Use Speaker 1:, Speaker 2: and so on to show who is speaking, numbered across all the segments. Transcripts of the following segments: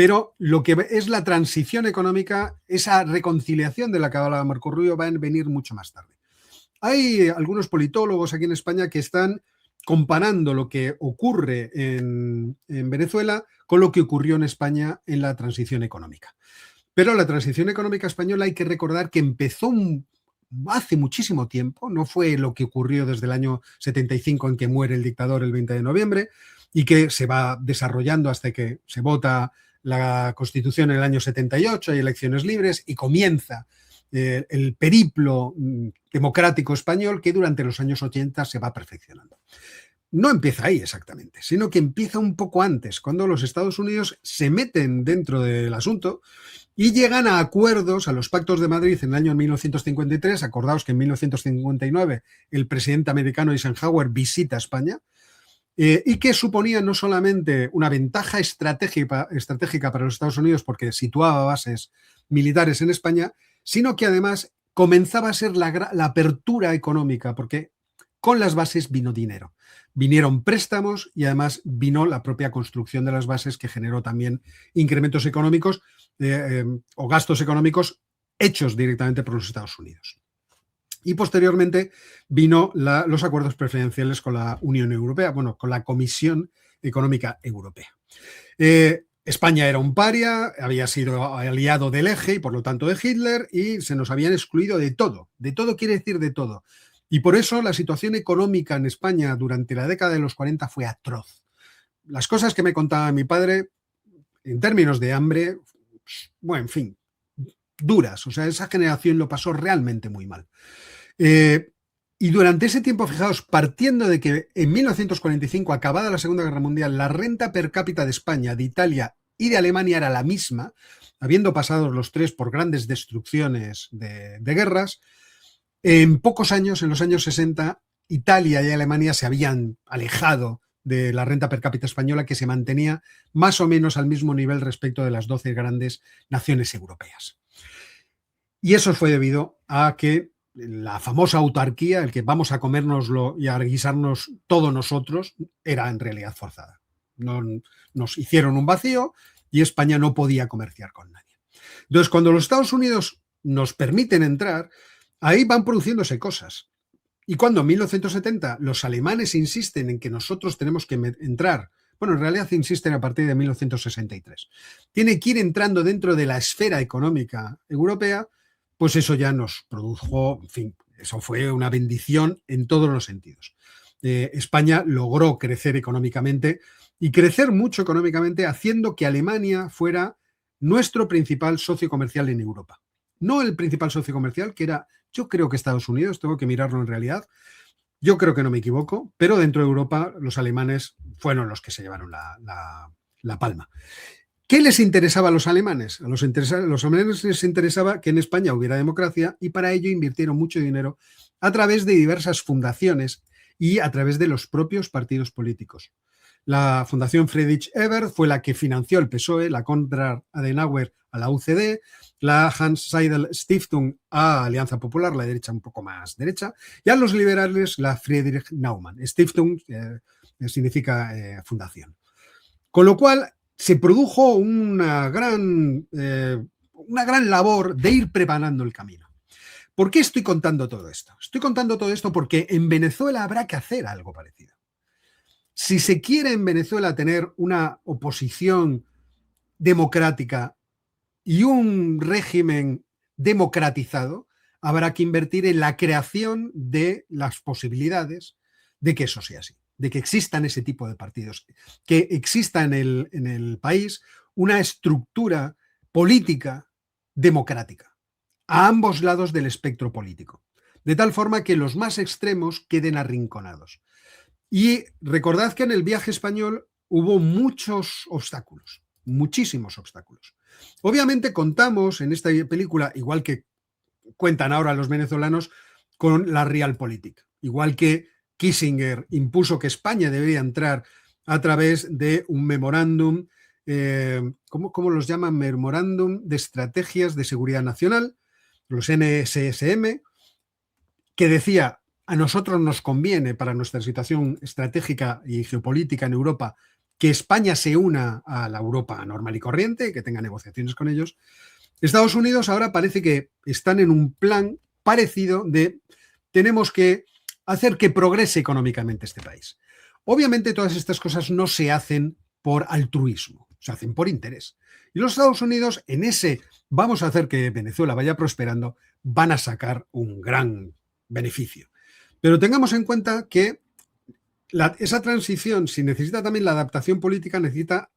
Speaker 1: Pero lo que es la transición económica, esa reconciliación de la que hablaba Marco Rubio, va a venir mucho más tarde. Hay algunos politólogos aquí en España que están comparando lo que ocurre en Venezuela con lo que ocurrió en España en la transición económica. Pero la transición económica española hay que recordar que empezó hace muchísimo tiempo, no fue lo que ocurrió desde el año 75 en que muere el dictador el 20 de noviembre y que se va desarrollando hasta que se vota la Constitución en el año 78, hay elecciones libres y comienza el periplo democrático español que durante los años 80 se va perfeccionando. No empieza ahí exactamente, sino que empieza un poco antes, cuando los Estados Unidos se meten dentro del asunto y llegan a acuerdos, a los pactos de Madrid en el año 1953. Acordaos que en 1959 el presidente americano Eisenhower visita España, y que suponía no solamente una ventaja estratégica para los Estados Unidos porque situaba bases militares en España, sino que además comenzaba a ser la apertura económica, porque con las bases vino dinero. Vinieron préstamos y además vino la propia construcción de las bases, que generó también incrementos económicos o gastos económicos hechos directamente por los Estados Unidos. Y posteriormente vino los acuerdos preferenciales con la Unión Europea, bueno, con la Comisión Económica Europea. España era un paria, había sido aliado del Eje y por lo tanto de Hitler, y se nos habían excluido de todo. De todo quiere decir de todo. Y por eso la situación económica en España durante la década de los 40 fue atroz. Las cosas que me contaba mi padre, en términos de hambre, bueno, en fin, duras. O sea, esa generación lo pasó realmente muy mal. Y durante ese tiempo, fijaos, partiendo de que en 1945, acabada la Segunda Guerra Mundial, la renta per cápita de España, de Italia y de Alemania era la misma, habiendo pasado los tres por grandes destrucciones de guerras, en pocos años, en los años 60, Italia y Alemania se habían alejado de la renta per cápita española, que se mantenía más o menos al mismo nivel respecto de las 12 grandes naciones europeas. Y eso fue debido a que la famosa autarquía, el que vamos a comérnoslo y a guisarnos todos nosotros, era en realidad forzada. Nos hicieron un vacío y España no podía comerciar con nadie. Entonces, cuando los Estados Unidos nos permiten entrar, ahí van produciéndose cosas. Y cuando en 1970 los alemanes insisten en que nosotros tenemos que entrar, bueno, en realidad insisten a partir de 1963, tiene que ir entrando dentro de la esfera económica europea, pues eso ya nos produjo, en fin, eso fue una bendición en todos los sentidos. España logró crecer económicamente y crecer mucho económicamente, haciendo que Alemania fuera nuestro principal socio comercial en Europa. No el principal socio comercial, que era, yo creo que Estados Unidos, tengo que mirarlo en realidad, yo creo que no me equivoco, pero dentro de Europa los alemanes fueron los que se llevaron la palma. ¿Qué les interesaba a los alemanes? A los alemanes les interesaba que en España hubiera democracia, y para ello invirtieron mucho dinero a través de diversas fundaciones y a través de los propios partidos políticos. La Fundación Friedrich Ebert fue la que financió el PSOE, la Konrad Adenauer a la UCD, la Hans-Seidel Stiftung a Alianza Popular, la derecha un poco más derecha, y a los liberales la Friedrich Naumann. Stiftung significa fundación. Con lo cual se produjo una gran labor de ir preparando el camino. ¿Por qué estoy contando todo esto? Estoy contando todo esto porque en Venezuela habrá que hacer algo parecido. Si se quiere en Venezuela tener una oposición democrática y un régimen democratizado, habrá que invertir en la creación de las posibilidades de que eso sea así, de que existan ese tipo de partidos, que exista en el país una estructura política democrática a ambos lados del espectro político, de tal forma que los más extremos queden arrinconados. Y recordad que en el viaje español hubo muchos obstáculos, muchísimos obstáculos. Obviamente contamos en esta película, igual que cuentan ahora los venezolanos, con la Realpolitik, igual que Kissinger impuso que España debería entrar a través de un memorándum, ¿cómo los llaman? Memorándum de Estrategias de Seguridad Nacional, los NSSM, que decía: a nosotros nos conviene, para nuestra situación estratégica y geopolítica en Europa, que España se una a la Europa normal y corriente, que tenga negociaciones con ellos. Estados Unidos ahora parece que están en un plan parecido de tenemos que hacer que progrese económicamente este país. Obviamente todas estas cosas no se hacen por altruismo, se hacen por interés. Y los Estados Unidos en ese vamos a hacer que Venezuela vaya prosperando, van a sacar un gran beneficio. Pero tengamos en cuenta que esa transición, si necesita también la adaptación política, necesita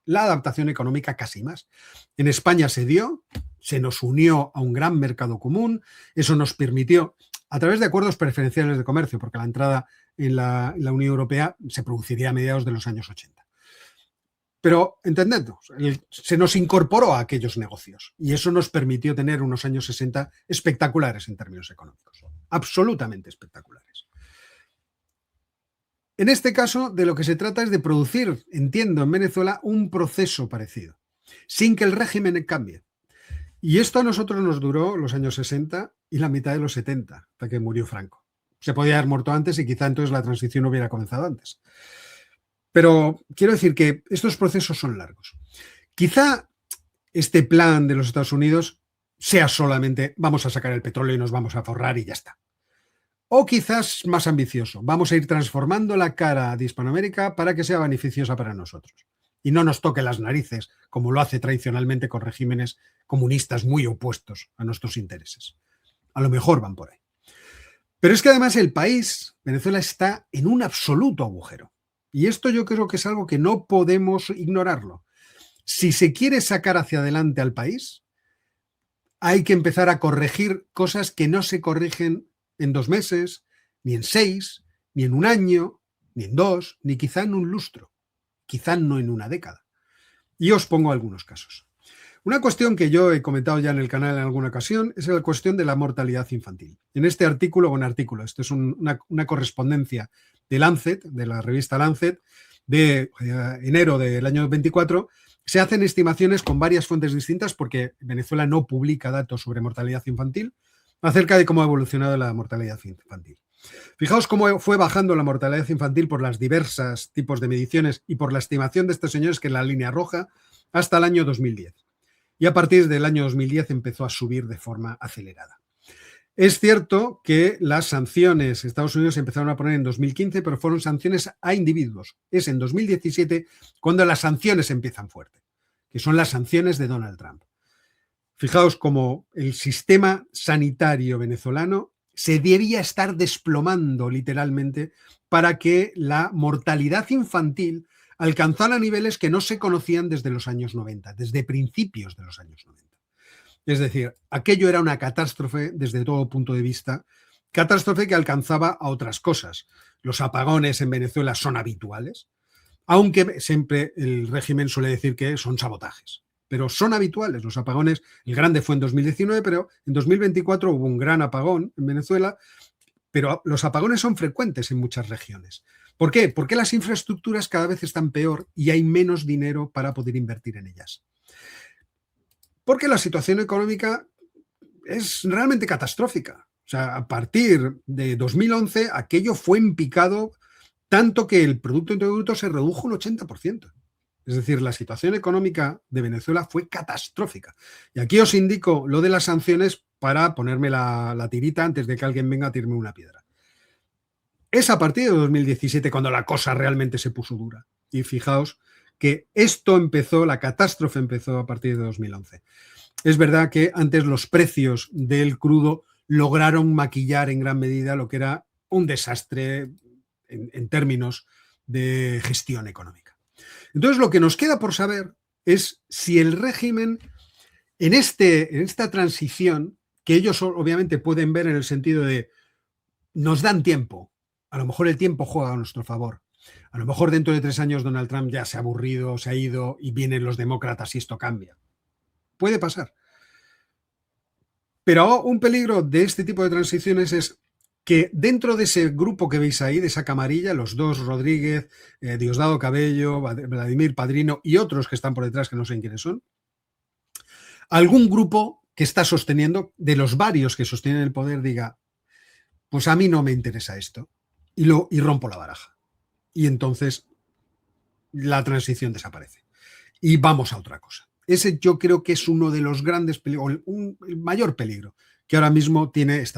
Speaker 1: la adaptación económica casi más. En España se dio, se nos unió a un gran mercado común, eso nos permitió, a través de acuerdos preferenciales de comercio, porque la entrada en la Unión Europea se produciría a mediados de los años 80. Pero, entendednos, se nos incorporó a aquellos negocios y eso nos permitió tener unos años 60 espectaculares en términos económicos, absolutamente espectaculares. En este caso, de lo que se trata es de producir, entiendo, en Venezuela un proceso parecido, sin que el régimen cambie. Y esto a nosotros nos duró los años 60 y la mitad de los 70, hasta que murió Franco. Se podía haber muerto antes y quizá entonces la transición hubiera comenzado antes. Pero quiero decir que estos procesos son largos. Quizá este plan de los Estados Unidos sea solamente vamos a sacar el petróleo y nos vamos a forrar y ya está. O quizás más ambicioso, vamos a ir transformando la cara de Hispanoamérica para que sea beneficiosa para nosotros y no nos toque las narices, como lo hace tradicionalmente con regímenes comunistas muy opuestos a nuestros intereses. A lo mejor van por ahí. Pero es que además el país, Venezuela, está en un absoluto agujero. Y esto yo creo que es algo que no podemos ignorarlo. Si se quiere sacar hacia adelante al país, hay que empezar a corregir cosas que no se corrigen en 2 meses, ni en 6, ni en un año, ni en 2, ni quizá en un lustro, quizá no en una década. Y os pongo algunos casos. Una cuestión que yo he comentado ya en el canal en alguna ocasión es la cuestión de la mortalidad infantil. En este artículo, esto es una correspondencia de Lancet, de la revista Lancet, de enero del año 24, se hacen estimaciones con varias fuentes distintas porque Venezuela no publica datos sobre mortalidad infantil, acerca de cómo ha evolucionado la mortalidad infantil. Fijaos cómo fue bajando la mortalidad infantil por las diversas tipos de mediciones y por la estimación de estos señores, que es la línea roja, hasta el año 2010. Y a partir del año 2010 empezó a subir de forma acelerada. Es cierto que las sanciones Estados Unidos se empezaron a poner en 2015, pero fueron sanciones a individuos. Es en 2017 cuando las sanciones empiezan fuerte, que son las sanciones de Donald Trump. Fijaos cómo el sistema sanitario venezolano se debía estar desplomando literalmente para que la mortalidad infantil alcanzara niveles que no se conocían desde los años 90, desde principios de los años 90. Es decir, aquello era una catástrofe desde todo punto de vista, catástrofe que alcanzaba a otras cosas. Los apagones en Venezuela son habituales, aunque siempre el régimen suele decir que son sabotajes. Pero son habituales los apagones. El grande fue en 2019, pero en 2024 hubo un gran apagón en Venezuela, pero los apagones son frecuentes en muchas regiones. ¿Por qué? Porque las infraestructuras cada vez están peor y hay menos dinero para poder invertir en ellas. Porque la situación económica es realmente catastrófica. O sea, a partir de 2011 aquello fue en picado tanto que el Producto Interior Bruto se redujo un 80%. Es decir, la situación económica de Venezuela fue catastrófica. Y aquí os indico lo de las sanciones para ponerme la tirita antes de que alguien venga a tirarme una piedra. Es a partir de 2017 cuando la cosa realmente se puso dura. Y fijaos que esto empezó, la catástrofe empezó a partir de 2011. Es verdad que antes los precios del crudo lograron maquillar en gran medida lo que era un desastre en términos de gestión económica. Entonces, lo que nos queda por saber es si el régimen, en esta transición, que ellos obviamente pueden ver en el sentido de nos dan tiempo, a lo mejor el tiempo juega a nuestro favor. A lo mejor dentro de 3 años Donald Trump ya se ha aburrido, se ha ido y vienen los demócratas y esto cambia. Puede pasar. Pero un peligro de este tipo de transiciones es que dentro de ese grupo que veis ahí, de esa camarilla, los dos, Rodríguez, Diosdado Cabello, Vladimir Padrino y otros que están por detrás que no sé quiénes son, algún grupo que está sosteniendo, de los varios que sostienen el poder, diga, pues a mí no me interesa esto y rompo la baraja. Y entonces la transición desaparece y vamos a otra cosa. Ese yo creo que es uno de los grandes peligros, el mayor peligro que ahora mismo tiene esta